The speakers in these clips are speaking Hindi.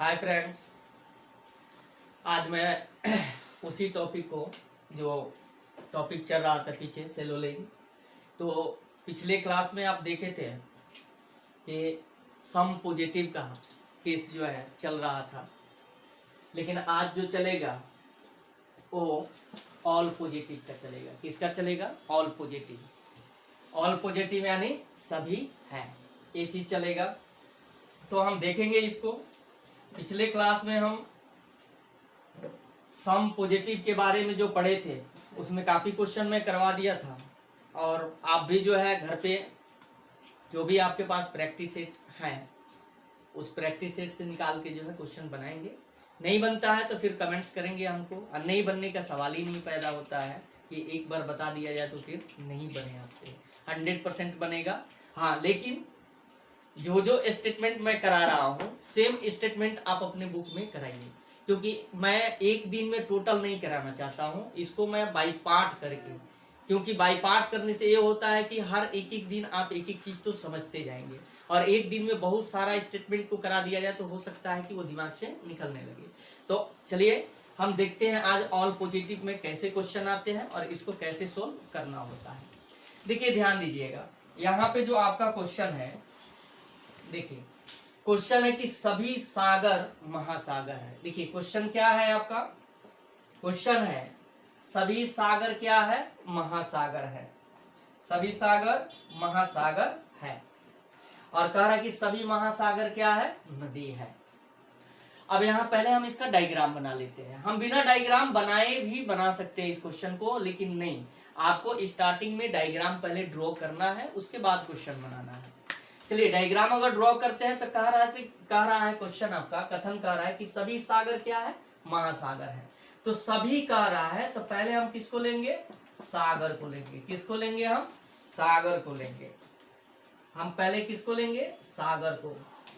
हाय फ्रेंड्स, आज मैं उसी टॉपिक को जो टॉपिक चल रहा था पीछे सेलोलेगी, तो पिछले क्लास में आप देखे थे कि सम पॉजिटिव का केस जो है चल रहा था, लेकिन आज जो चलेगा वो ऑल पॉजिटिव का चलेगा। किसका चलेगा? All positive. ऑल पॉजिटिव यानी सभी है, ये चीज चलेगा। तो हम देखेंगे इसको। पिछले क्लास में हम सम पॉजिटिव के बारे में जो पढ़े थे उसमें काफी क्वेश्चन मैं करवा दिया था, और आप भी जो है घर पे जो भी आपके पास प्रैक्टिस सेट है उस प्रैक्टिस सेट से निकाल के जो है क्वेश्चन बनाएंगे। नहीं बनता है तो फिर कमेंट्स करेंगे हमको, और नहीं बनने का सवाल ही नहीं पैदा होता है कि एक बार बता दिया जाए तो फिर नहीं बने आपसे। 100% बनेगा। हाँ, लेकिन जो जो स्टेटमेंट मैं करा रहा हूँ सेम स्टेटमेंट आप अपने बुक में कराइए, क्योंकि मैं एक दिन में टोटल नहीं कराना चाहता हूँ। इसको मैं बाई पार्ट करके, क्योंकि बाई पार्ट करने से ये होता है कि हर एक एक दिन आप एक एक चीज तो समझते जाएंगे, और एक दिन में बहुत सारा स्टेटमेंट को करा दिया जाए तो हो सकता है कि वो दिमाग से निकलने लगे। तो चलिए हम देखते हैं आज ऑल पॉजिटिव में कैसे क्वेश्चन आते हैं और इसको कैसे सोल्व करना होता है। देखिए, ध्यान दीजिएगा, यहाँ पे जो आपका क्वेश्चन है, देखिए क्वेश्चन है कि सभी सागर महासागर है। देखिए क्वेश्चन क्या है आपका? क्वेश्चन है सभी सागर क्या है? महासागर है। सभी सागर महासागर है, और कह रहा है कि सभी महासागर क्या है? नदी है। अब यहाँ पहले हम इसका डायग्राम बना लेते हैं। हम बिना डायग्राम बनाए भी बना सकते हैं इस क्वेश्चन को, लेकिन नहीं, आपको स्टार्टिंग में डायग्राम पहले ड्रॉ करना है, उसके बाद क्वेश्चन बनाना है। चलिए डायग्राम अगर ड्रॉ करते हैं तो कह रहा है क्वेश्चन आपका, कथन कह रहा है कि सभी सागर क्या है? महासागर है। तो सभी कह रहा है तो पहले हम किसको लेंगे? सागर को लेंगे। किसको लेंगे? हम सागर को लेंगे। हम पहले किसको लेंगे? सागर को,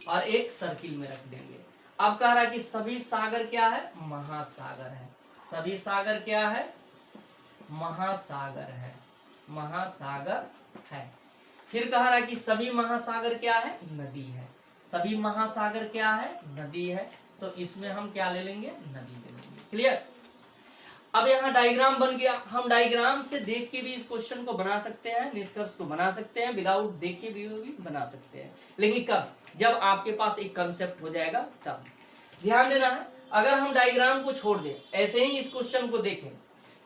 और एक सर्किल में रख देंगे। अब कह रहा है कि सभी सागर क्या है? महासागर है। सभी सागर क्या है? महासागर है। महासागर है। फिर कह रहा है कि सभी महासागर क्या है? नदी है। सभी महासागर क्या है? नदी है। तो इसमें हम क्या ले लेंगे? नदी ले लेंगे। क्लियर? अब यहाँ डायग्राम बन गया। हम डायग्राम से देख के भी इस क्वेश्चन को बना सकते हैं, निष्कर्ष को बना सकते हैं, विदाउट देखे भी बना सकते हैं। लेकिन कब? जब आपके पास एक कंसेप्ट हो जाएगा तब। ध्यान देना है, अगर हम डायग्राम को छोड़ दें, ऐसे ही इस क्वेश्चन को देखें,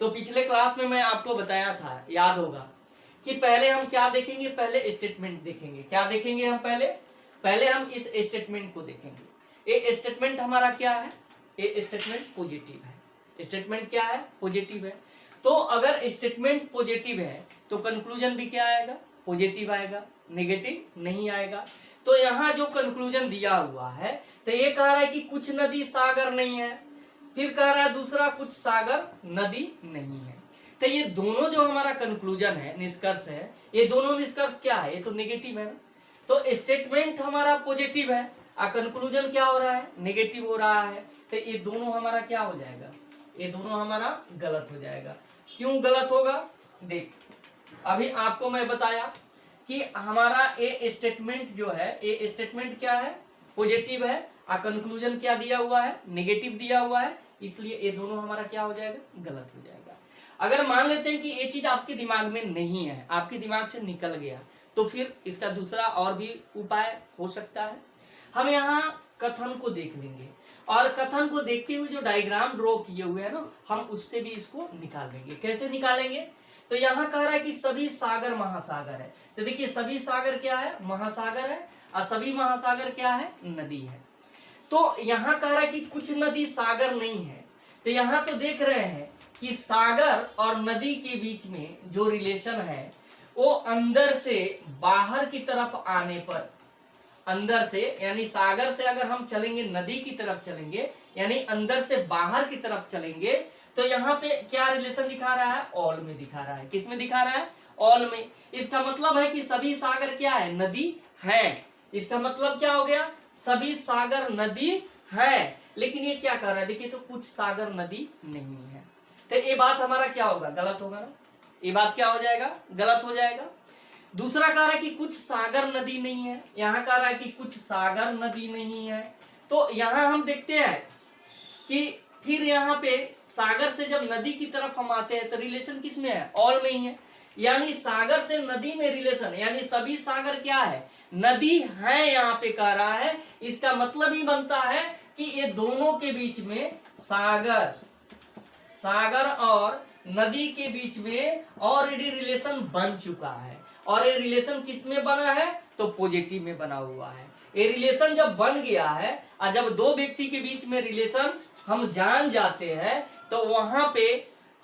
तो पिछले क्लास में मैं आपको बताया था, याद होगा, कि पहले हम क्या देखेंगे? पहले स्टेटमेंट देखेंगे। क्या देखेंगे हम? पहले हम इस स्टेटमेंट को देखेंगे। ये स्टेटमेंट हमारा क्या है? ये स्टेटमेंट पॉजिटिव है। स्टेटमेंट क्या है? पॉजिटिव है। तो अगर स्टेटमेंट पॉजिटिव है तो कंक्लूजन भी क्या आएगा? पॉजिटिव आएगा, नेगेटिव नहीं आएगा। तो यहाँ जो कंक्लूजन दिया हुआ है, तो ये कह रहा है कि कुछ नदी सागर नहीं है, फिर कह रहा है दूसरा कुछ सागर नदी नहीं है। तो ये दोनों जो हमारा कंक्लूजन है, निष्कर्ष है, ये दोनों निष्कर्ष क्या है? ये तो नेगेटिव है ना। तो स्टेटमेंट हमारा पॉजिटिव है और कंक्लूजन क्या हो रहा है? नेगेटिव हो रहा है। तो ये दोनों हमारा क्या हो जाएगा? ये दोनों हमारा गलत हो जाएगा। क्यों गलत होगा? देख, अभी आपको मैं बताया कि हमारा ये स्टेटमेंट जो है, ये स्टेटमेंट क्या है? पॉजिटिव है, और कंक्लूजन क्या दिया हुआ है? नेगेटिव दिया हुआ है। इसलिए ये दोनों हमारा क्या हो जाएगा? गलत हो जाएगा। अगर मान लेते हैं कि ये चीज आपके दिमाग में नहीं है, आपके दिमाग से निकल गया, तो फिर इसका दूसरा और भी उपाय हो सकता है। हम यहाँ कथन को देख लेंगे, और कथन को देखते हुए जो डायग्राम ड्रॉ किए हुए हैं ना, हम उससे भी इसको निकाल लेंगे। कैसे निकालेंगे? तो यहाँ कह रहा है कि सभी सागर महासागर है। तो देखिए सभी सागर क्या है? महासागर है, और सभी महासागर क्या है? नदी है। तो यहाँ कह रहा है कि कुछ नदी सागर नहीं है। तो यहाँ तो देख रहे हैं कि सागर और नदी के बीच में जो रिलेशन है वो अंदर से बाहर की तरफ आने पर, अंदर से यानी सागर से अगर हम चलेंगे नदी की तरफ चलेंगे, यानी अंदर से बाहर की तरफ चलेंगे, तो यहाँ पे क्या रिलेशन दिखा रहा है? ऑल में दिखा रहा है। किस में दिखा रहा है? ऑल में। इसका मतलब है कि सभी सागर क्या है? नदी है। इसका मतलब क्या हो गया? सभी सागर नदी है। लेकिन ये क्या कर रहा है? देखिए, तो कुछ सागर नदी नहीं है। तो ये बात हमारा क्या होगा? गलत होगा ना। ये बात क्या हो जाएगा? गलत हो जाएगा। दूसरा कह रहा है कि कुछ सागर नदी नहीं है। यहाँ कह रहा है कि कुछ सागर नदी नहीं है। तो यहाँ हम देखते हैं कि फिर यहाँ पे सागर से जब नदी की तरफ हम आते हैं तो रिलेशन किस में है, ऑल में ही है। यानी सागर से नदी में रिलेशन, यानी सभी सागर क्या है, नदी है, यहाँ पे कह रहा है। इसका मतलब ही बनता है कि ये दोनों के बीच में सागर और नदी के बीच में ऑलरेडी रिलेशन बन चुका है। और ये रिलेशन किस में बना है, तो पॉजिटिव में बना हुआ है। ये रिलेशन जब बन गया है और जब दो व्यक्ति के बीच में रिलेशन हम जान जाते हैं तो वहां पे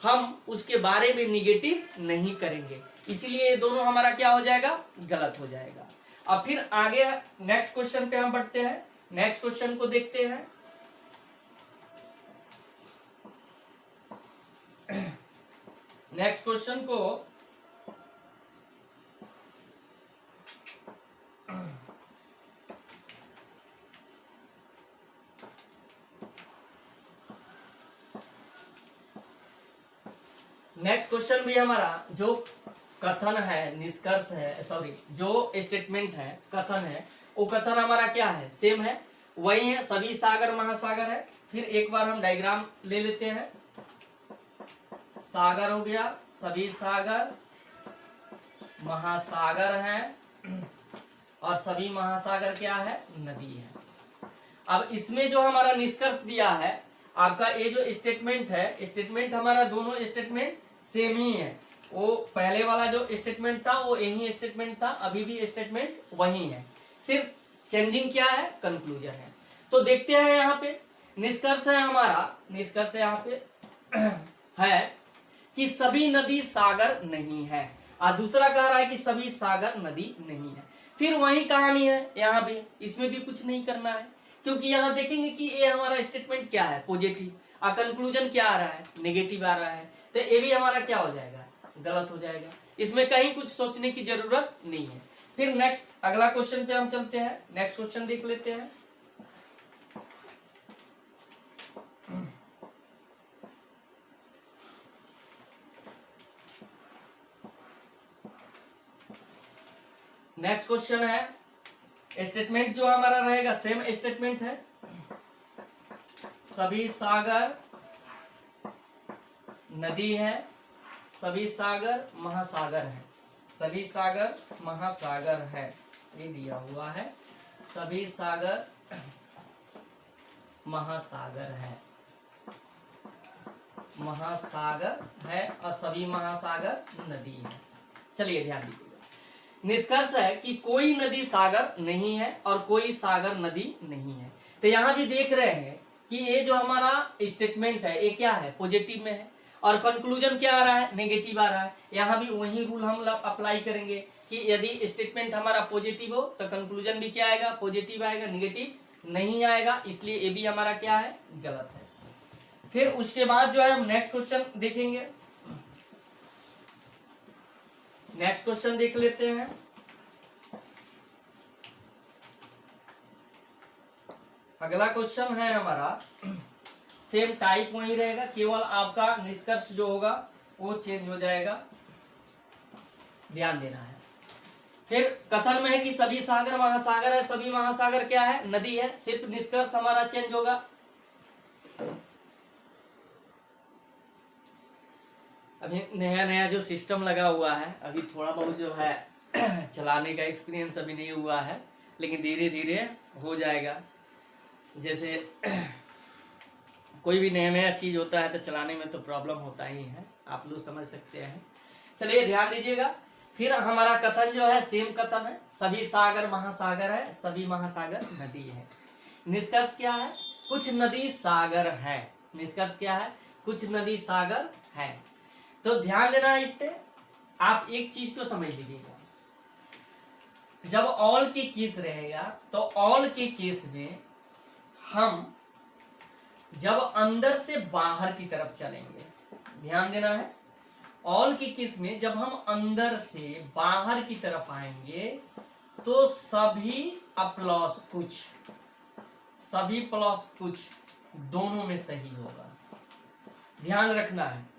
हम उसके बारे में निगेटिव नहीं करेंगे, इसलिए ये दोनों हमारा क्या हो जाएगा, गलत हो जाएगा। अब फिर आगे नेक्स्ट क्वेश्चन पे हम बढ़ते हैं। नेक्स्ट क्वेश्चन को देखते हैं। नेक्स्ट क्वेश्चन को नेक्स्ट क्वेश्चन भी हमारा जो कथन है, निष्कर्ष है, सॉरी जो स्टेटमेंट है, कथन है, वो कथन हमारा क्या है, सेम है, वही है, सभी सागर महासागर है। फिर एक बार हम डायग्राम ले लेते हैं। सागर हो गया, सभी सागर महासागर हैं, और सभी महासागर क्या है, नदी है। अब इसमें जो हमारा निष्कर्ष दिया है आपका, ये जो स्टेटमेंट है, स्टेटमेंट हमारा दोनों स्टेटमेंट सेम ही है। वो पहले वाला जो स्टेटमेंट था वो यही स्टेटमेंट था, अभी भी स्टेटमेंट वही है, सिर्फ चेंजिंग क्या है, कंक्लूजन है। तो देखते हैं यहाँ पे निष्कर्ष है हमारा, निष्कर्ष यहाँ पे है कि सभी नदी सागर नहीं है, और दूसरा कह रहा है कि सभी सागर नदी नहीं है। फिर वही कहानी है यहाँ भी, इसमें भी कुछ नहीं करना है, क्योंकि यहाँ देखेंगे कि ये हमारा स्टेटमेंट क्या है, पॉजिटिव, और कंक्लूजन क्या आ रहा है, नेगेटिव आ रहा है, तो ये भी हमारा क्या हो जाएगा, गलत हो जाएगा। इसमें कहीं कुछ सोचने की जरूरत नहीं है। फिर नेक्स्ट अगला क्वेश्चन पे हम चलते हैं। नेक्स्ट क्वेश्चन देख लेते हैं। नेक्स्ट क्वेश्चन है, स्टेटमेंट जो हमारा रहेगा सेम स्टेटमेंट है, सभी सागर नदी है, सभी सागर महासागर है, सभी सागर महासागर है, ये दिया हुआ है, सभी सागर महासागर है, महासागर है, और सभी महासागर नदी है। चलिए ध्यान दीजिएगा, निष्कर्ष है कि कोई नदी सागर नहीं है और कोई सागर नदी नहीं है। तो यहाँ भी देख रहे हैं कि ये जो हमारा स्टेटमेंट है ये क्या है, पॉजिटिव में है, और कंक्लूजन क्या आ रहा है, नेगेटिव आ रहा है। यहाँ भी वही रूल हम अप्लाई करेंगे कि यदि स्टेटमेंट हमारा पॉजिटिव हो तो कंक्लूजन भी क्या आएगा, पॉजिटिव आएगा, नेगेटिव नहीं आएगा, इसलिए ये भी हमारा क्या है, गलत है। फिर उसके बाद जो है हम नेक्स्ट क्वेश्चन देखेंगे। नेक्स्ट क्वेश्चन देख लेते हैं। अगला क्वेश्चन है हमारा, सेम टाइप वही रहेगा, केवल आपका निष्कर्ष जो होगा वो चेंज हो जाएगा, ध्यान देना है। फिर कथन में है कि सभी सागर महासागर है, सभी महासागर क्या है, नदी है, सिर्फ निष्कर्ष हमारा चेंज होगा। अभी नया नया जो सिस्टम लगा हुआ है, अभी थोड़ा बहुत जो है चलाने का एक्सपीरियंस अभी नहीं हुआ है, लेकिन धीरे धीरे हो जाएगा। जैसे कोई भी नया नया चीज होता है तो चलाने में तो प्रॉब्लम होता ही है, आप लोग समझ सकते हैं। चलिए ध्यान दीजिएगा। फिर हमारा कथन जो है सेम कथन है, सभी सागर महासागर है, सभी महासागर नदी है। निष्कर्ष क्या है, कुछ नदी सागर है, निष्कर्ष क्या है, कुछ नदी सागर है। तो ध्यान देना है इस पे। आप एक चीज को समझ लीजिएगा, जब ऑल के केस रहेगा तो ऑल के केस में हम जब अंदर से बाहर की तरफ चलेंगे, ध्यान देना है, ऑल के केस में जब हम अंदर से बाहर की तरफ आएंगे तो सभी प्लस कुछ, सभी प्लस कुछ दोनों में सही होगा, ध्यान रखना है।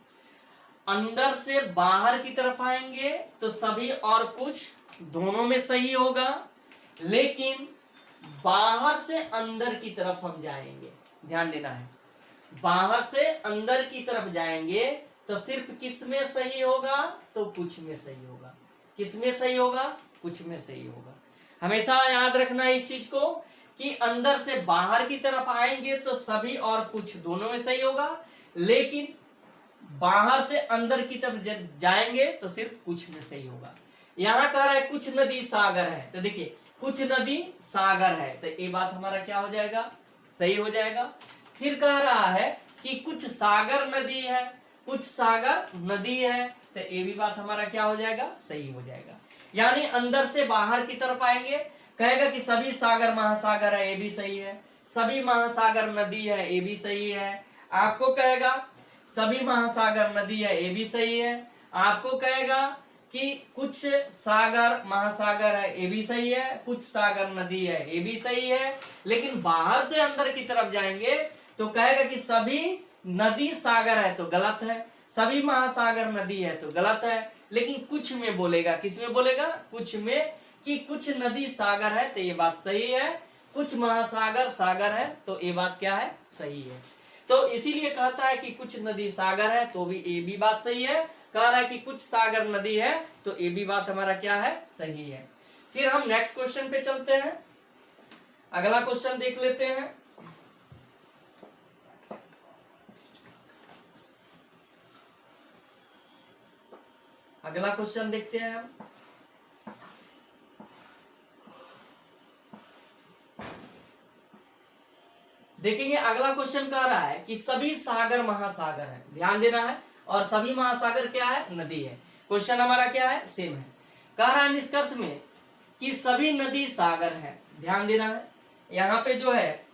अंदर से बाहर की तरफ आएंगे तो सभी और कुछ दोनों में सही होगा, लेकिन बाहर से अंदर की तरफ हम जाएंगे, ध्यान देना है, बाहर से अंदर की तरफ जाएंगे तो सिर्फ किस में सही होगा, तो कुछ में सही होगा। किस में सही होगा, कुछ में सही होगा। हमेशा याद रखना है इस चीज को कि अंदर से बाहर की तरफ आएंगे तो सभी और कुछ दोनों में सही होगा, लेकिन बाहर से अंदर की तरफ जाएंगे तो सिर्फ कुछ में सही होगा। यहां कह रहा है कुछ नदी सागर है, तो देखिए कुछ नदी सागर है, तो ये बात हमारा क्या हो जाएगा, सही हो जाएगा। फिर कह रहा है कि कुछ सागर नदी है, कुछ सागर नदी है, तो ये भी बात हमारा क्या हो जाएगा, सही हो जाएगा। यानी अंदर से बाहर की तरफ आएंगे, कहेगा कि सभी सागर महासागर है, ये भी सही है। सभी महासागर नदी है, ये भी सही है। आपको कहेगा सभी महासागर नदी है, ये भी सही है। आपको कहेगा कि कुछ सागर महासागर है, ये भी सही है। कुछ सागर नदी है, ये भी सही है। लेकिन बाहर से अंदर की तरफ जाएंगे तो कहेगा कि सभी नदी सागर है, तो गलत है। सभी महासागर नदी है, तो गलत है। लेकिन कुछ में बोलेगा, किस में बोलेगा, कुछ में, कि कुछ नदी सागर है, तो ये बात सही है। कुछ महासागर सागर है, तो ये बात क्या है, सही है। तो इसीलिए कहता है कि कुछ नदी सागर है, तो भी ये भी बात सही है। कह रहा है कि कुछ सागर नदी है, तो ये भी बात हमारा क्या है, सही है। फिर हम नेक्स्ट क्वेश्चन पे चलते हैं, अगला क्वेश्चन देख लेते हैं। अगला क्वेश्चन देखते हैं हम। देखेंगे अगला क्वेश्चन कह रहा है कि सभी सागर महासागर है, ध्यान देना है, और सभी महासागर क्या है, नदी है। क्वेश्चन हमारा क्या है, सेम है। कह रहा है निष्कर्ष में कि सभी नदी सागर है, ध्यान देना है। यहाँ पे जो है,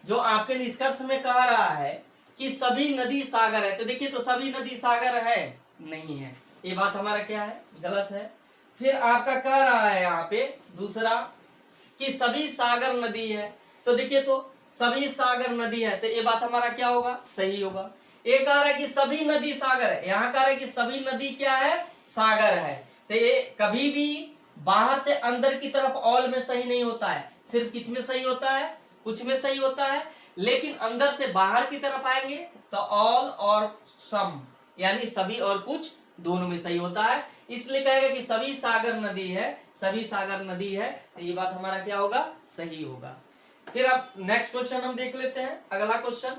जो आपके निष्कर्ष में कह रहा है कि सभी नदी सागर है, तो देखिए तो सभी नदी सागर है, नहीं है, ये बात हमारा क्या है, गलत है। फिर आपका कह रहा है यहाँ पे दूसरा कि सभी सागर नदी है, तो देखिए तो सभी सागर नदी है, तो ये बात हमारा क्या होगा, सही होगा। ये कह रहा है कि सभी नदी सागर है, यहाँ कह रहा है कि सभी नदी क्या है, सागर है, तो ये कभी भी बाहर से अंदर की तरफ ऑल में सही नहीं होता है, सिर्फ किस में सही होता है, कुछ में सही होता है। लेकिन अंदर से बाहर की तरफ आएंगे तो ऑल और सम, यानी सभी और कुछ दोनों में सही होता है। इसलिए कहेगा कि सभी सागर नदी है, सभी सागर नदी है, तो ये बात हमारा क्या होगा, सही होगा। फिर अब नेक्स्ट क्वेश्चन हम देख लेते हैं, अगला क्वेश्चन।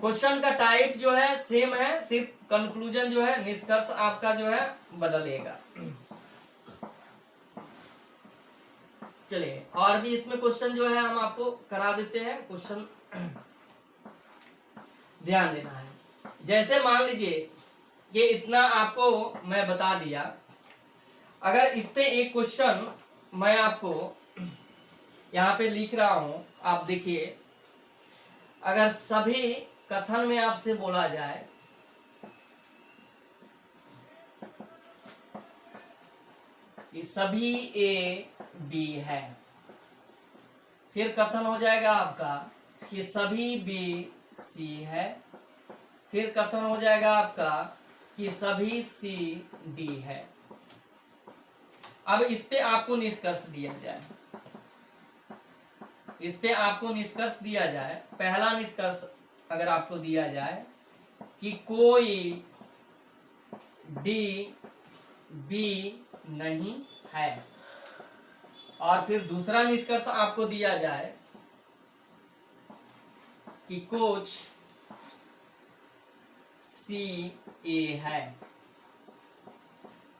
क्वेश्चन का टाइप जो है सेम है, सिर्फ कंक्लूजन जो है, निष्कर्ष आपका जो है बदलेगा। चलिए और भी इसमें क्वेश्चन जो है हम आपको करा देते हैं। क्वेश्चन ध्यान देना है, जैसे मान लीजिए कि इतना आपको मैं बता दिया, अगर इस पे एक क्वेश्चन मैं आपको यहाँ पे लिख रहा हूं, आप देखिए, अगर सभी कथन में आपसे बोला जाए कि सभी ए बी है, फिर कथन हो जाएगा आपका कि सभी बी सी है, फिर कथन हो जाएगा आपका कि सभी सी डी है। अब इस पे आपको निष्कर्ष दिया जाए, इस पे आपको निष्कर्ष दिया जाए। पहला निष्कर्ष अगर आपको दिया जाए कि कोई डी बी नहीं है, और फिर दूसरा निष्कर्ष आपको दिया जाए कि कुछ सी ए है,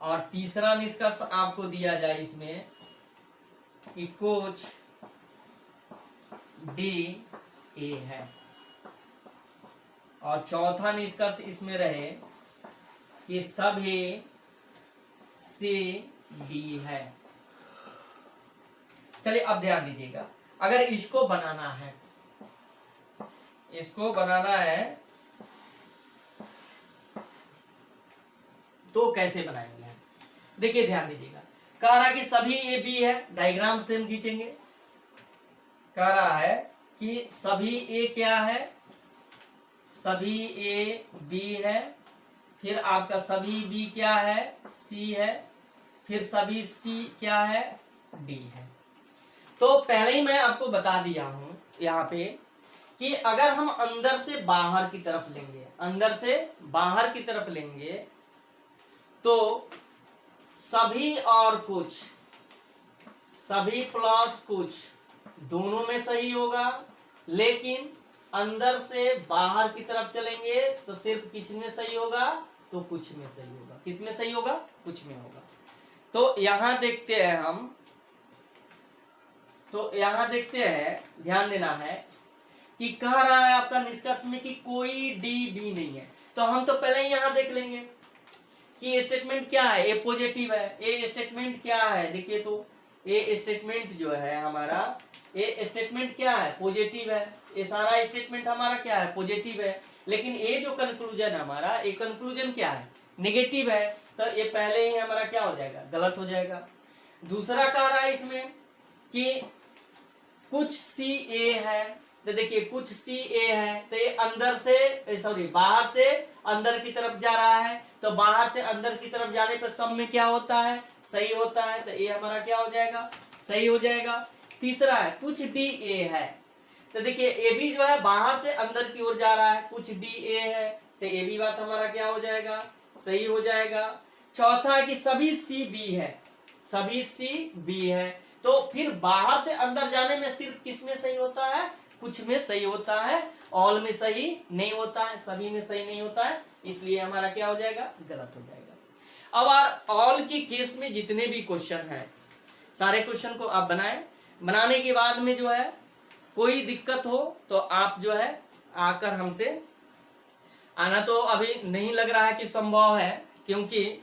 और तीसरा निष्कर्ष आपको दिया जाए इसमें कि कुछ डी ए है, और चौथा निष्कर्ष इसमें रहे कि सभी सी डी है। चलिए अब ध्यान दीजिएगा, अगर इसको बनाना है, इसको बनाना है तो कैसे बनाएंगे। देखिए ध्यान दीजिएगा, कह रहा है कि सभी ए बी है, डायग्राम सेम खींचेंगे। कह रहा है कि सभी ए क्या है, सभी ए बी है, फिर आपका सभी बी क्या है, सी है, फिर सभी सी क्या है, डी है। तो पहले ही मैं आपको बता दिया हूं यहाँ पे कि अगर हम अंदर से बाहर की तरफ लेंगे, अंदर से बाहर की तरफ लेंगे तो सभी और कुछ, सभी प्लस कुछ दोनों में सही होगा, लेकिन अंदर से बाहर की तरफ चलेंगे तो सिर्फ किस में सही होगा, तो कुछ में सही होगा। किस में सही होगा, कुछ में होगा। तो यहां देखते हैं हम, तो यहां देखते हैं, ध्यान देना है कि कह रहा है आपका निष्कर्ष में कि कोई डी बी नहीं है। तो हम तो पहले ही यहां देख लेंगे कि स्टेटमेंट क्या है, ए पॉजिटिव है। ए स्टेटमेंट क्या है, देखिए तो ए स्टेटमेंट जो है हमारा, ए स्टेटमेंट क्या है, पॉजिटिव है। ये सारा स्टेटमेंट हमारा क्या है, पॉजिटिव है। लेकिन ये जो कंक्लूजन हमारा, ये कंक्लूजन क्या है, नेगेटिव है। तो ये पहले ही हमारा क्या हो जाएगा, गलत हो जाएगा। दूसरा कह रहा है इसमें कि कुछ सी ए है, तो देखिए कुछ सी ए है, तो ये अंदर से, सॉरी बाहर से अंदर की तरफ जा रहा है। तो बाहर से अंदर की तरफ जाने पर सब में क्या होता है, सही होता है। तो ये हमारा क्या हो जाएगा, सही हो जाएगा। तीसरा है कुछ डी ए है, तो देखिए ए भी जो है बाहर से अंदर की ओर जा रहा है, कुछ डी ए है, तो ये भी बात हमारा क्या हो जाएगा, सही हो जाएगा। चौथा है कि सभी सी बी है, सभी सी बी है। तो फिर बाहर से अंदर जाने में सिर्फ किस में सही होता है, कुछ में सही होता है, ऑल में सही नहीं होता है, सभी में सही नहीं होता है। इसलिए हमारा क्या हो जाएगा, गलत हो जाएगा। अब ऑल की केस में जितने भी क्वेश्चन हैं, सारे क्वेश्चन को आप बनाएं। बनाने के बाद में जो है कोई दिक्कत हो तो आप जो है आकर हमसे, आना तो अभी नहीं लग रहा है कि संभव है, क्योंकि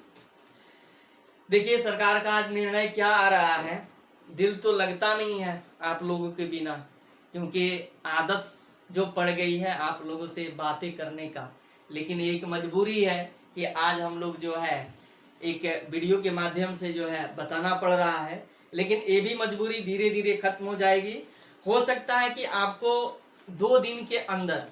देखिए सरकार का आज निर्णय क्या आ रहा है, दिल तो लगता नहीं है आप लोगों के बिना, क्योंकि आदत जो पड़ गई है आप लोगों से बातें करने का। लेकिन एक मजबूरी है कि आज हम लोग जो है एक वीडियो के माध्यम से जो है बताना पड़ रहा है। लेकिन ये भी मजबूरी धीरे धीरे खत्म हो जाएगी। हो सकता है कि आपको 2 दिन के अंदर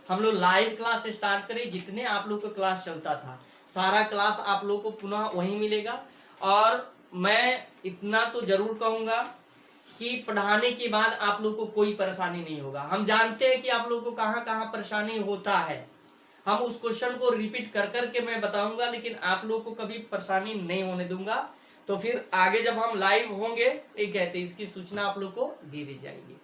हम लोग लाइव क्लास स्टार्ट करें। जितने आप लोग का क्लास चलता था सारा क्लास आप लोग को पुनः वहीं मिलेगा। और मैं इतना तो जरूर कहूँगा कि पढ़ाने के बाद आप लोग को कोई परेशानी नहीं होगा। हम जानते हैं कि आप लोग को कहाँ कहाँ परेशानी होता है, हम उस क्वेश्चन को रिपीट कर कर के मैं बताऊंगा, लेकिन आप लोग को कभी परेशानी नहीं होने दूंगा। तो फिर आगे जब हम लाइव होंगे, ये कहते हैं इसकी सूचना आप लोग को दे दी जाएगी।